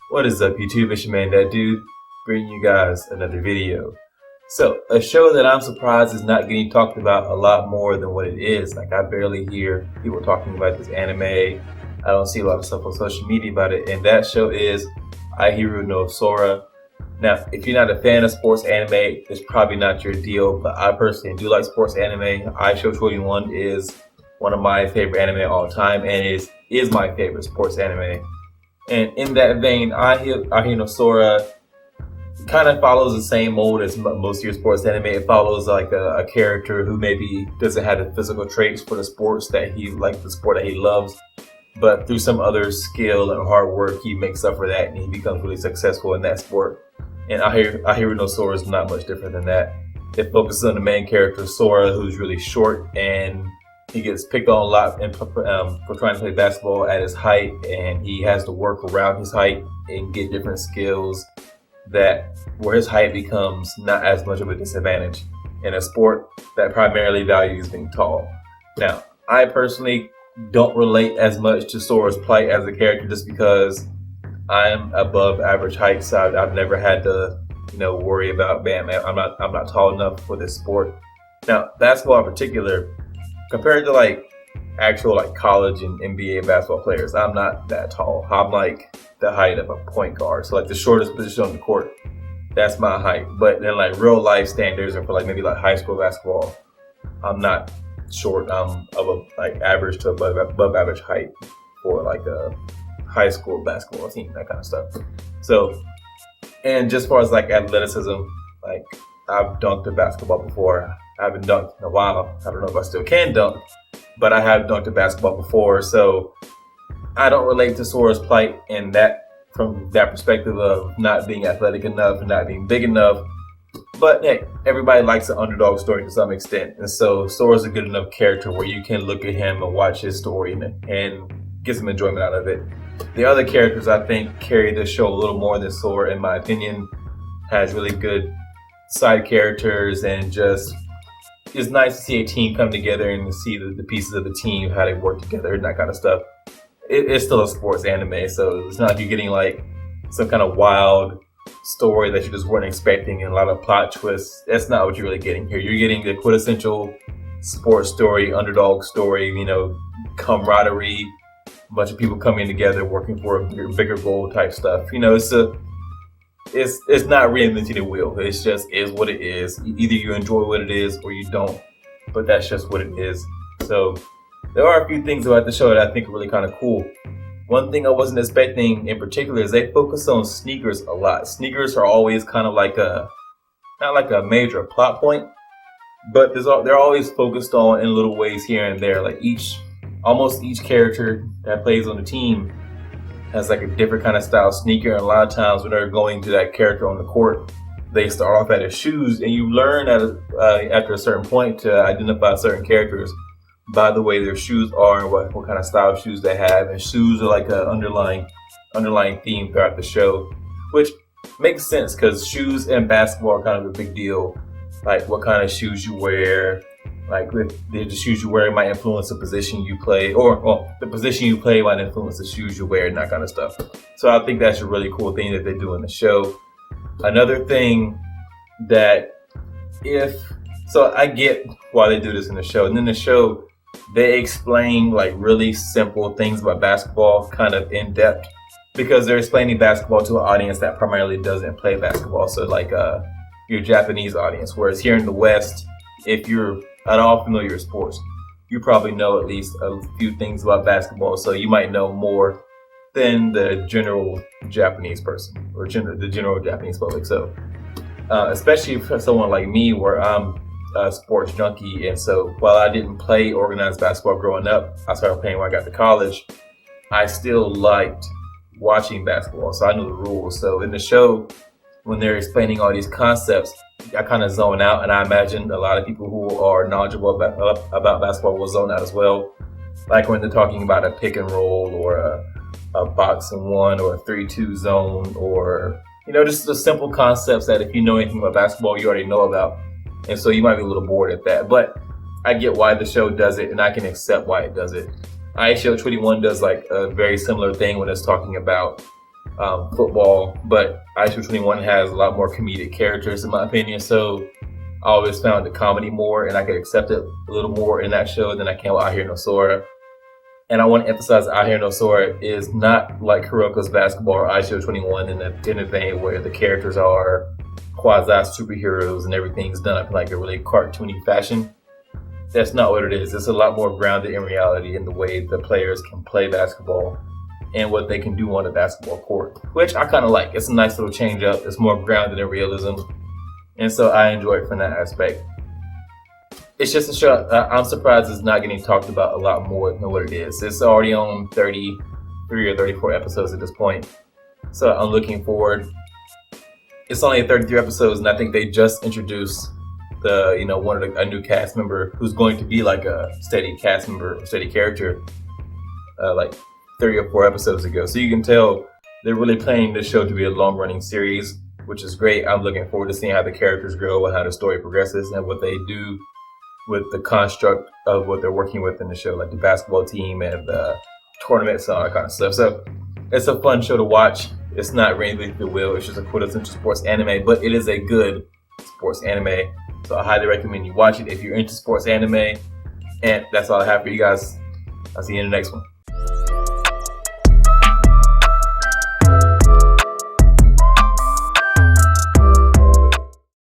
What is up, YouTube? It's your man, that dude, bringing you guys another video. So, a show that I'm surprised is not getting talked about a lot more than what it is. Like, I barely hear people talking about this anime. I don't see a lot of stuff on social media about it, and that show is Ahiru no Sora. Now, if you're not a fan of sports anime, it's probably not your deal, but I personally do like sports anime. iShow21 is one of my favorite anime of all time, and it is my favorite sports anime. And in that vein, Ahiru no Sora kind of follows the same mold as most of your sports anime. It follows like a character who maybe doesn't have the physical traits for the sports that he the sport that he loves, but through some other skill and hard work, he makes up for that and he becomes really successful in that sport. And Ahiru no Sora is not much different than that. It focuses on the main character, Sora, who's really short, and he gets picked on a lot for trying to play basketball at his height, and he has to work around his height and get different skills where his height becomes not as much of a disadvantage in a sport that primarily values being tall. Now, I personally don't relate as much to Sora's plight as a character just because I'm above average height, so I've never had to worry about, man, I'm not tall enough for this sport. Now, basketball in particular, compared to actual college and NBA basketball players, I'm not that tall. I'm like the height of a point guard, so the shortest position on the court. That's my height. But then real life standards, or for maybe high school basketball, I'm not short. I'm of average to above average height for a high school basketball team, that kind of stuff. So, and just as far as athleticism, I've dunked a basketball before. I haven't dunked in a while. I don't know if I still can dunk, but I have dunked a basketball before. So I don't relate to Sora's plight from that perspective of not being athletic enough and not being big enough. But hey, everybody likes an underdog story to some extent. And so Sora's a good enough character where you can look at him and watch his story and get some enjoyment out of it. The other characters, I think, carry this show a little more than Sora, in my opinion. Has really good side characters, and just it's nice to see a team come together and see the pieces of the team, how they work together and that kind of stuff. It's still a sports anime, so it's not like you're getting some kind of wild story that you just weren't expecting and a lot of plot twists. That's not what you're really getting here. You're getting the quintessential sports story, underdog story, camaraderie, a bunch of people coming together, working for a bigger goal type stuff. It's not reinventing the wheel. It's just is what it is. Either you enjoy what it is or you don't, but that's just what it is. So there are a few things about the show that I think are really kind of cool. One thing I wasn't expecting in particular is they focus on sneakers a lot. Sneakers are always kind of not like a major plot point, but they're always focused on in little ways here and there. Almost each character that plays on the team has a different kind of style sneaker, and a lot of times when they're going to that character on the court, they start off at his shoes, and you learn after a certain point to identify certain characters by the way their shoes are and what kind of style shoes they have. And shoes are an underlying theme throughout the show, which makes sense because shoes and basketball are kind of a big deal. What kind of shoes you wear, the shoes you wear might influence the position you play, or the position you play might influence the shoes you wear and that kind of stuff. So I think that's a really cool thing that they do in the show. Another thing so I get why they do this in the show. And in the show, they explain really simple things about basketball kind of in depth, because they're explaining basketball to an audience that primarily doesn't play basketball. So your Japanese audience, whereas here in the West, if you're at all familiar with sports, you probably know at least a few things about basketball, so you might know more than the general Japanese person or the general Japanese public. So especially for someone like me, where I'm a sports junkie, and so while I didn't play organized basketball growing up, I started playing when I got to college. I still liked watching basketball, so I knew the rules. So in the show, when they're explaining all these concepts, I kind of zone out, and I imagine a lot of people who are knowledgeable about basketball will zone out as well. When they're talking about a pick and roll, or a box and one, or a 3-2 zone, or just the simple concepts that if you know anything about basketball, you already know about. And so you might be a little bored at that, but I get why the show does it, and I can accept why it does it. iShow21 does a very similar thing when it's talking about football, but Ahiru 21 has a lot more comedic characters in my opinion. So I always found the comedy more, and I could accept it a little more in that show than I can with Ahiru no Sora. And I want to emphasize Ahiru no Sora is not like Kuroko's Basketball or Ahiru 21 in a vein where the characters are quasi superheroes and everything's done up in like a really cartoony fashion. That's not what it is. It's a lot more grounded in reality in the way the players can play basketball and what they can do on the basketball court, which I kind of like. It's a nice little change up. It's more grounded in realism. And so I enjoy it from that aspect. It's just a show I'm surprised it's not getting talked about a lot more than what it is. It's already on 33 or 34 episodes at this point. So I'm looking forward. It's only 33 episodes, and I think they just introduced a new cast member who's going to be like a steady cast member, steady character, like 3 or 4 episodes ago. So you can tell they're really planning this show to be a long-running series, which is great. I'm looking forward to seeing how the characters grow and how the story progresses and what they do with the construct of what they're working with in the show, like the basketball team and the tournaments and all that kind of stuff. So it's a fun show to watch. It's not reinventing the wheel. It's just a quintessential sports anime, but it is a good sports anime. So I highly recommend you watch it if you're into sports anime. And that's all I have for you guys. I'll see you in the next one.